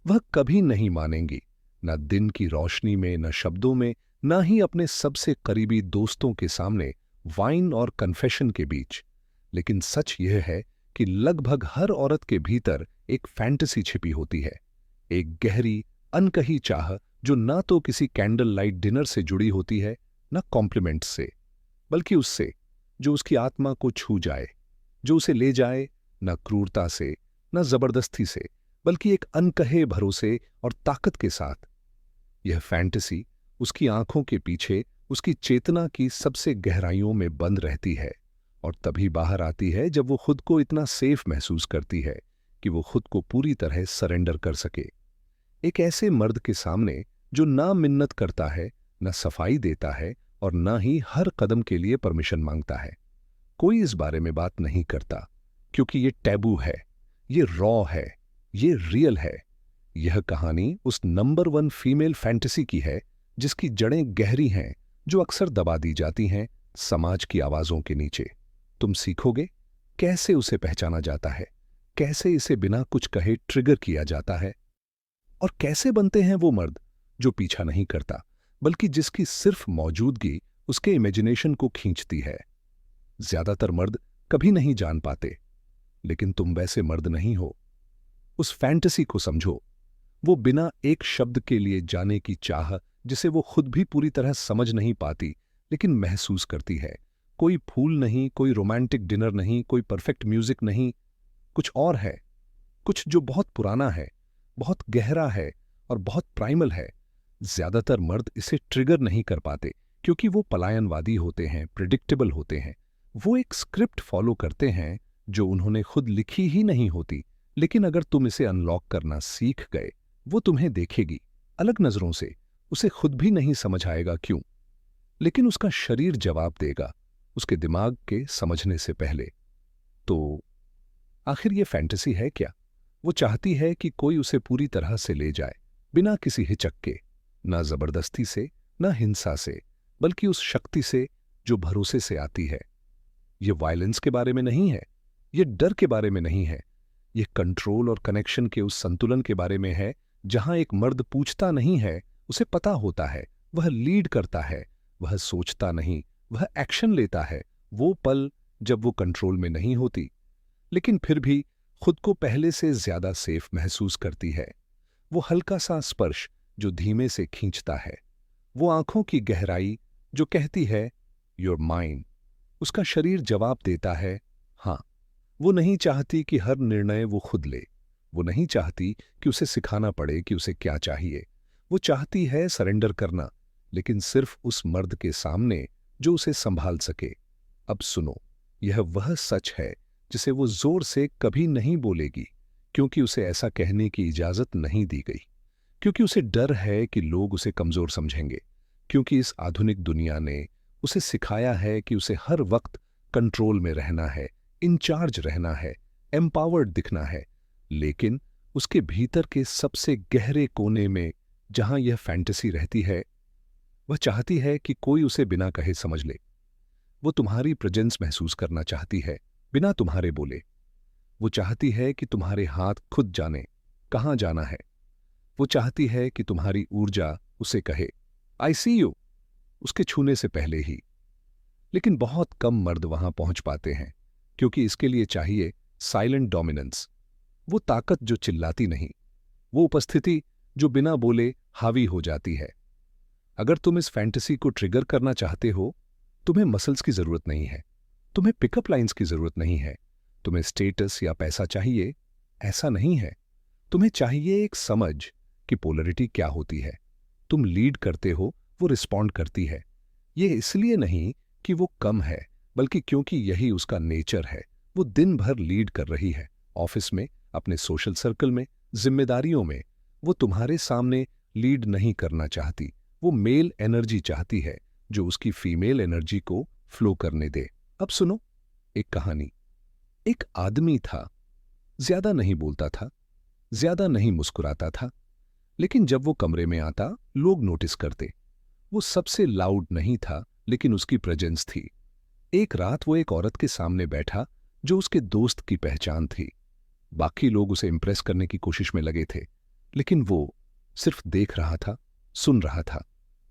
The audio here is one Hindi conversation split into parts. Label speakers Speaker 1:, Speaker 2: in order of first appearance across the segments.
Speaker 1: वह कभी नहीं मानेंगी, न दिन की रोशनी में, न शब्दों में, न ही अपने सबसे करीबी दोस्तों के सामने, वाइन और कन्फेशन के बीच। लेकिन सच यह है कि लगभग हर औरत के भीतर एक फैंटेसी छिपी होती है, एक गहरी, अनकही चाह जो ना तो किसी कैंडल लाइट डिनर से जुड़ी होती है, न कॉम्प्लीमेंट्स से, बल्कि उससे जो उसकी आत्मा को छू जाए, जो उसे ले जाए, न क्रूरता से, न जबरदस्ती से, बल्कि एक अनकहे भरोसे और ताकत के साथ। यह फैंटेसी उसकी आंखों के पीछे, उसकी चेतना की सबसे गहराइयों में बंद रहती है, और तभी बाहर आती है जब वो खुद को इतना सेफ महसूस करती है कि वो खुद को पूरी तरह सरेंडर कर सके। एक ऐसे मर्द के सामने जो ना मिन्नत करता है, न सफाई देता है, और न ही हर कदम के लिए परमिशन मांगता है। कोई इस बारे में बात नहीं करता, क्योंकि ये टैबू है, ये रॉ है, ये रियल है। यह कहानी उस नंबर वन फीमेल फैंटेसी की है, जिसकी जड़ें गहरी हैं, जो अक्सर दबा दी जाती हैं समाज की आवाजों के नीचे। तुम सीखोगे कैसे उसे पहचाना जाता है, कैसे इसे बिना कुछ कहे ट्रिगर किया जाता है, और कैसे बनते हैं वो मर्द जो पीछा नहीं करता, बल्कि जिसकी सिर्फ मौजूदगी उसके इमेजिनेशन को खींचती है। ज्यादातर मर्द कभी नहीं जान पाते, लेकिन तुम वैसे मर्द नहीं हो। उस फैंटेसी को समझो, वो बिना एक शब्द के लिए जाने की चाह, जिसे वो खुद भी पूरी तरह समझ नहीं पाती, लेकिन महसूस करती है। कोई फूल नहीं, कोई रोमांटिक डिनर नहीं, कोई परफेक्ट म्यूजिक नहीं, कुछ और है, कुछ जो बहुत पुराना है, बहुत गहरा है और बहुत प्राइमल है। ज्यादातर मर्द इसे ट्रिगर नहीं कर पाते, क्योंकि वो पलायनवादी होते हैं, प्रिडिक्टेबल होते हैं। वो एक स्क्रिप्ट फॉलो करते हैं जो उन्होंने खुद लिखी ही नहीं होती। लेकिन अगर तुम इसे अनलॉक करना सीख गए, वो तुम्हें देखेगी अलग नजरों से। उसे खुद भी नहीं समझ आएगा क्यों, लेकिन उसका शरीर जवाब देगा, उसके दिमाग के समझने से पहले। तो आखिर ये फैंटेसी है क्या? वो चाहती है कि कोई उसे पूरी तरह से ले जाए, बिना किसी हिचक के, ना जबरदस्ती से, ना हिंसा से, बल्कि उस शक्ति से जो भरोसे से आती है। ये वायलेंस के बारे में नहीं है, ये डर के बारे में नहीं है, ये कंट्रोल और कनेक्शन के उस संतुलन के बारे में है, जहां एक मर्द पूछता नहीं है, उसे पता होता है, वह लीड करता है, वह सोचता नहीं, वह एक्शन लेता है। वो पल जब वो कंट्रोल में नहीं होती, लेकिन फिर भी खुद को पहले से ज्यादा सेफ महसूस करती है। वो हल्का सा स्पर्श जो धीमे से खींचता है, वो आंखों की गहराई जो कहती है योर माइन। उसका शरीर जवाब देता है हाँ। वो नहीं चाहती कि हर निर्णय वो खुद ले, वो नहीं चाहती कि उसे सिखाना पड़े कि उसे क्या चाहिए। वो चाहती है सरेंडर करना, लेकिन सिर्फ उस मर्द के सामने जो उसे संभाल सके। अब सुनो, यह वह सच है जिसे वो जोर से कभी नहीं बोलेगी, क्योंकि उसे ऐसा कहने की इजाजत नहीं दी गई, क्योंकि उसे डर है कि लोग उसे कमजोर समझेंगे, क्योंकि इस आधुनिक दुनिया ने उसे सिखाया है कि उसे हर वक्त कंट्रोल में रहना है, इंचार्ज रहना है, एम्पावर्ड दिखना है। लेकिन उसके भीतर के सबसे गहरे कोने में, जहां यह फैंटेसी रहती है, वह चाहती है कि कोई उसे बिना कहे समझ ले। वो तुम्हारी प्रेजेंस महसूस करना चाहती है, बिना तुम्हारे बोले। वो चाहती है कि तुम्हारे हाथ खुद जाने कहां जाना है। वो चाहती है कि तुम्हारी ऊर्जा उसे कहे आई सी यू, उसके छूने से पहले ही। लेकिन बहुत कम मर्द वहां पहुंच पाते हैं, क्योंकि इसके लिए चाहिए साइलेंट डोमिनेंस। वो ताकत जो चिल्लाती नहीं, वो उपस्थिति जो बिना बोले हावी हो जाती है। अगर तुम इस फैंटेसी को ट्रिगर करना चाहते हो, तुम्हें मसल्स की जरूरत नहीं है, तुम्हें पिकअप लाइंस की जरूरत नहीं है, तुम्हें स्टेटस या पैसा चाहिए, ऐसा नहीं है। तुम्हें चाहिए एक समझ कि पोलरिटी क्या होती है। तुम लीड करते हो, वो रिस्पॉन्ड करती है। ये इसलिए नहीं कि वो कम है, बल्कि क्योंकि यही उसका नेचर है। वो दिन भर लीड कर रही है, ऑफिस में, अपने सोशल सर्कल में, जिम्मेदारियों में। वो तुम्हारे सामने लीड नहीं करना चाहती। वो मेल एनर्जी चाहती है जो उसकी फीमेल एनर्जी को फ्लो करने दे। अब सुनो एक कहानी। एक आदमी था, ज्यादा नहीं बोलता था, ज्यादा नहीं मुस्कुराता था, लेकिन जब वो कमरे में आता, लोग नोटिस करते। वो सबसे लाउड नहीं था, लेकिन उसकी प्रेजेंस थी। एक रात वो एक औरत के सामने बैठा जो उसके दोस्त की पहचान थी। बाकी लोग उसे इंप्रेस करने की कोशिश में लगे थे, लेकिन वो सिर्फ देख रहा था, सुन रहा था।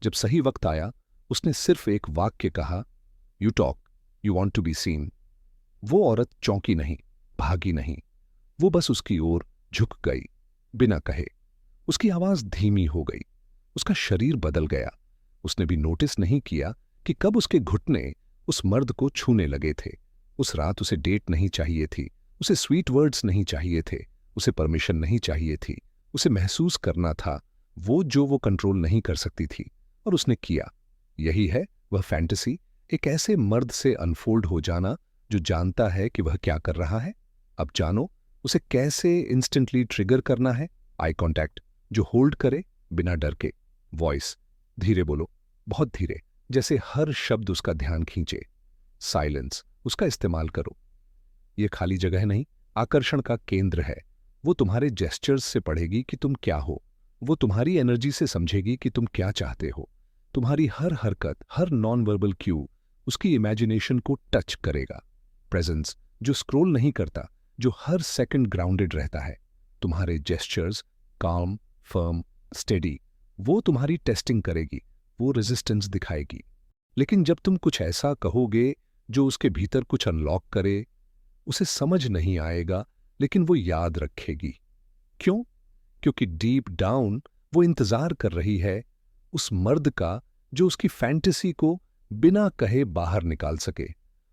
Speaker 1: जब सही वक्त आया, उसने सिर्फ एक वाक्य कहा, you talk, you want to be seen. वो औरत चौंकी नहीं, भागी नहीं, वो बस उसकी ओर झुक गई, बिना कहे। उसकी आवाज धीमी हो गई, उसका शरीर बदल गया। उसने भी नोटिस नहीं किया कि कब उसके घुटने उस मर्द को छूने लगे थे। उस रात उसे डेट नहीं चाहिए थी, उसे स्वीट वर्ड्स नहीं चाहिए थे, उसे परमिशन नहीं चाहिए थी। उसे महसूस करना था वो जो वो कंट्रोल नहीं कर सकती थी, और उसने किया। यही है वह फैंटेसी, एक ऐसे मर्द से अनफोल्ड हो जाना जो जानता है कि वह क्या कर रहा है। अब जानो उसे कैसे इंस्टेंटली ट्रिगर करना है। आई कांटेक्ट जो होल्ड करे बिना डर के। वॉइस धीरे बोलो, बहुत धीरे, जैसे हर शब्द उसका ध्यान खींचे। साइलेंस उसका इस्तेमाल करो। ये खाली जगह नहीं, आकर्षण का केंद्र है। वो तुम्हारे जेस्चर्स से पढ़ेगी कि तुम क्या हो। वो तुम्हारी एनर्जी से समझेगी कि तुम क्या चाहते हो। तुम्हारी हर हरकत, हर नॉन वर्बल क्यू उसकी इमेजिनेशन को टच करेगा। प्रेजेंस जो स्क्रॉल नहीं करता, जो हर सेकंड ग्राउंडेड रहता है। तुम्हारे जेस्चर्स काम, फर्म, स्टेडी, वो तुम्हारी टेस्टिंग करेगी, वो रेजिस्टेंस दिखाएगी। लेकिन जब तुम कुछ ऐसा कहोगे जो उसके भीतर कुछ अनलॉक करे, उसे समझ नहीं आएगा, लेकिन वो याद रखेगी। क्यों? क्योंकि डीप डाउन वो इंतजार कर रही है उस मर्द का जो उसकी फैंटेसी को बिना कहे बाहर निकाल सके।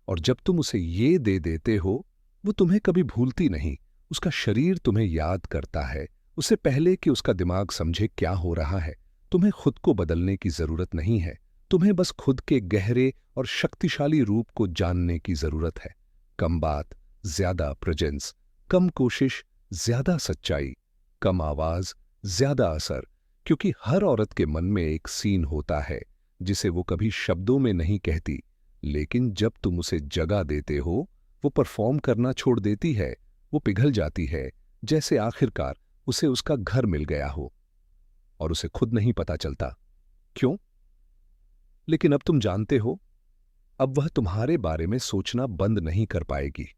Speaker 1: और जब तुम उसे ये दे देते हो, वो तुम्हें कभी भूलती नहीं। उसका शरीर तुम्हें याद करता है, उससे पहले कि उसका दिमाग समझे क्या हो रहा है। तुम्हें खुद को बदलने की जरूरत नहीं है, तुम्हें बस खुद के गहरे और शक्तिशाली रूप को जानने की जरूरत है। कम बात, ज्यादा प्रेजेंस, कम कोशिश, ज्यादा सच्चाई, कम आवाज, ज्यादा असर। क्योंकि हर औरत के मन में एक सीन होता है जिसे वो कभी शब्दों में नहीं कहती, लेकिन जब तुम उसे जगह देते हो, वो परफॉर्म करना छोड़ देती है। वो पिघल जाती है, जैसे आखिरकार उसे उसका घर मिल गया हो, और उसे खुद नहीं पता चलता क्यों। लेकिन अब तुम जानते हो, अब वह तुम्हारे बारे में सोचना बंद नहीं कर पाएगी।